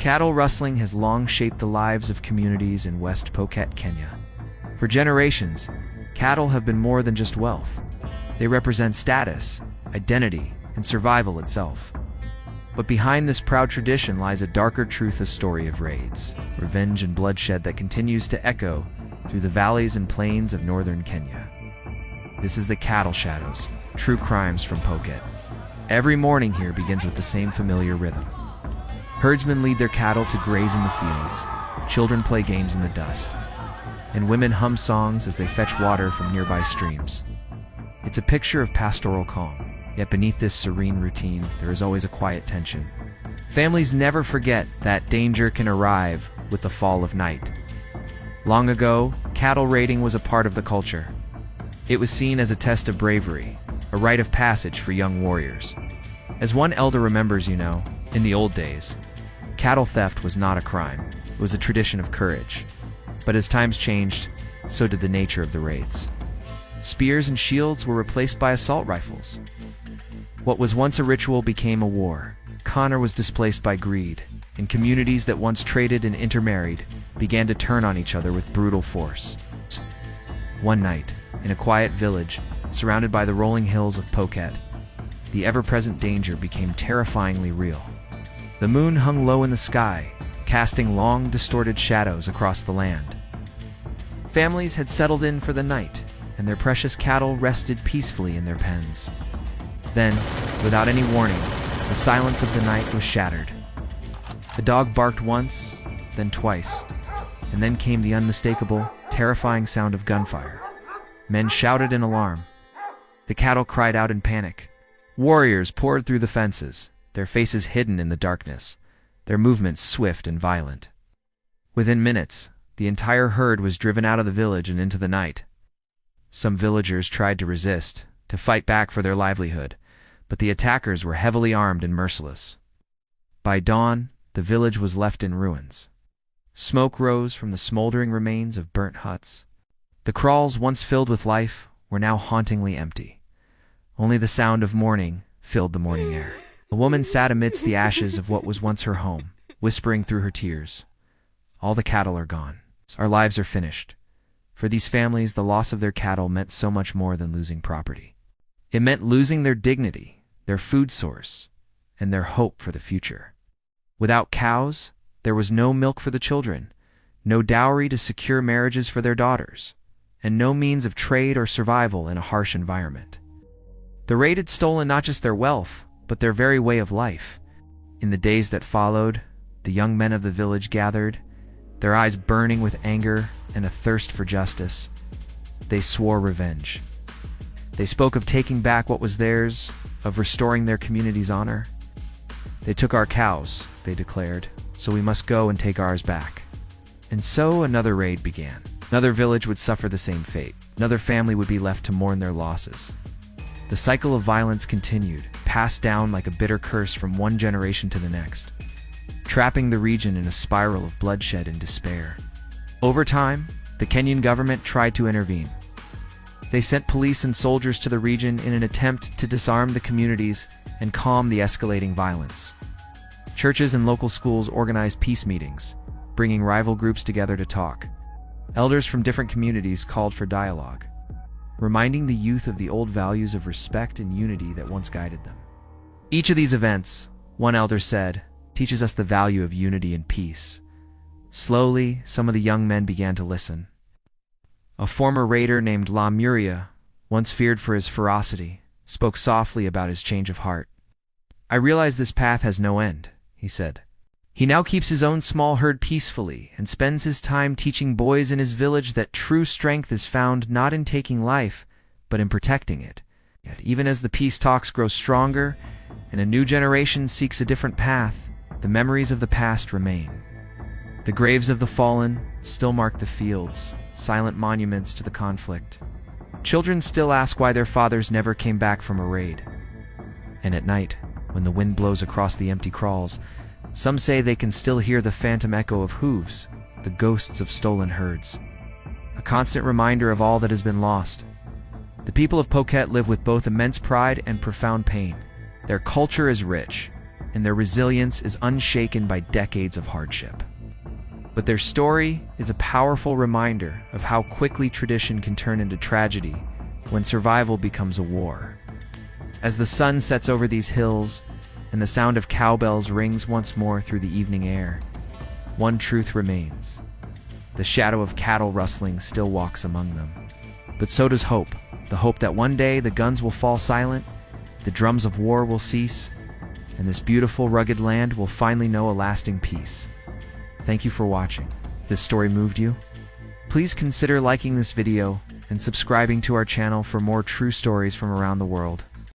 Cattle rustling has long shaped the lives of communities in West Pokot, Kenya. For generations, cattle have been more than just wealth. They represent status, identity, and survival itself. But behind this proud tradition lies a darker truth, a story of raids, revenge, and bloodshed that continues to echo through the valleys and plains of northern Kenya. This is the Cattle Shadows, true crimes from Pokot. Every morning here begins with the same familiar rhythm. Herdsmen lead their cattle to graze in the fields, children play games in the dust, and women hum songs as they fetch water from nearby streams. It's a picture of pastoral calm, yet beneath this serene routine, there is always a quiet tension. Families never forget that danger can arrive with the fall of night. Long ago, cattle raiding was a part of the culture. It was seen as a test of bravery, a rite of passage for young warriors. As one elder remembers, in the old days, cattle theft was not a crime. It was a tradition of courage. But as times changed, so did the nature of the raids. Spears and shields were replaced by assault rifles. What was once a ritual became a war. Honor was displaced by greed, and communities that once traded and intermarried began to turn on each other with brutal force. One night, in a quiet village, surrounded by the rolling hills of Pokot, the ever-present danger became terrifyingly real. The moon hung low in the sky, casting long, distorted shadows across the land. Families had settled in for the night, and their precious cattle rested peacefully in their pens. Then, without any warning, the silence of the night was shattered. The dog barked once, then twice, and then came the unmistakable, terrifying sound of gunfire. Men shouted in alarm. The cattle cried out in panic. Warriors poured through the fences, their faces hidden in the darkness, their movements swift and violent. Within minutes, the entire herd was driven out of the village and into the night. Some villagers tried to resist, to fight back for their livelihood, but the attackers were heavily armed and merciless. By dawn, the village was left in ruins. Smoke rose from the smoldering remains of burnt huts. The kraals, once filled with life, were now hauntingly empty. Only the sound of mourning filled the morning air. A woman sat amidst the ashes of what was once her home, whispering through her tears, "All the cattle are gone. Our lives are finished." For these families, the loss of their cattle meant so much more than losing property. It meant losing their dignity, their food source, and their hope for the future. Without cows, there was no milk for the children, no dowry to secure marriages for their daughters, and no means of trade or survival in a harsh environment. The raid had stolen not just their wealth, but their very way of life. In the days that followed, the young men of the village gathered, their eyes burning with anger and a thirst for justice. They swore revenge. They spoke of taking back what was theirs, of restoring their community's honor. "They took our cows," they declared, "so we must go and take ours back." And so another raid began. Another village would suffer the same fate. Another family would be left to mourn their losses. The cycle of violence continued, passed down like a bitter curse from one generation to the next, trapping the region in a spiral of bloodshed and despair. Over time, the Kenyan government tried to intervene. They sent police and soldiers to the region in an attempt to disarm the communities and calm the escalating violence. Churches and local schools organized peace meetings, bringing rival groups together to talk. Elders from different communities called for dialogue, reminding the youth of the old values of respect and unity that once guided them. Each of these events, one elder said, teaches us the value of unity and peace. Slowly, some of the young men began to listen. A former raider named La Muria, once feared for his ferocity, spoke softly about his change of heart. "I realize this path has no end," he said. He now keeps his own small herd peacefully and spends his time teaching boys in his village that true strength is found not in taking life, but in protecting it. Yet even as the peace talks grow stronger and a new generation seeks a different path, the memories of the past remain. The graves of the fallen still mark the fields, silent monuments to the conflict. Children still ask why their fathers never came back from a raid. And at night, when the wind blows across the empty kraals, some say they can still hear the phantom echo of hooves, the ghosts of stolen herds. A constant reminder of all that has been lost. The people of Pokot live with both immense pride and profound pain. Their culture is rich, and their resilience is unshaken by decades of hardship. But their story is a powerful reminder of how quickly tradition can turn into tragedy when survival becomes a war. As the sun sets over these hills and the sound of cowbells rings once more through the evening air, one truth remains. The shadow of cattle rustling still walks among them. But so does hope. The hope that one day the guns will fall silent, the drums of war will cease, and this beautiful, rugged land will finally know a lasting peace. Thank you for watching. If this story moved you, please consider liking this video and subscribing to our channel for more true stories from around the world.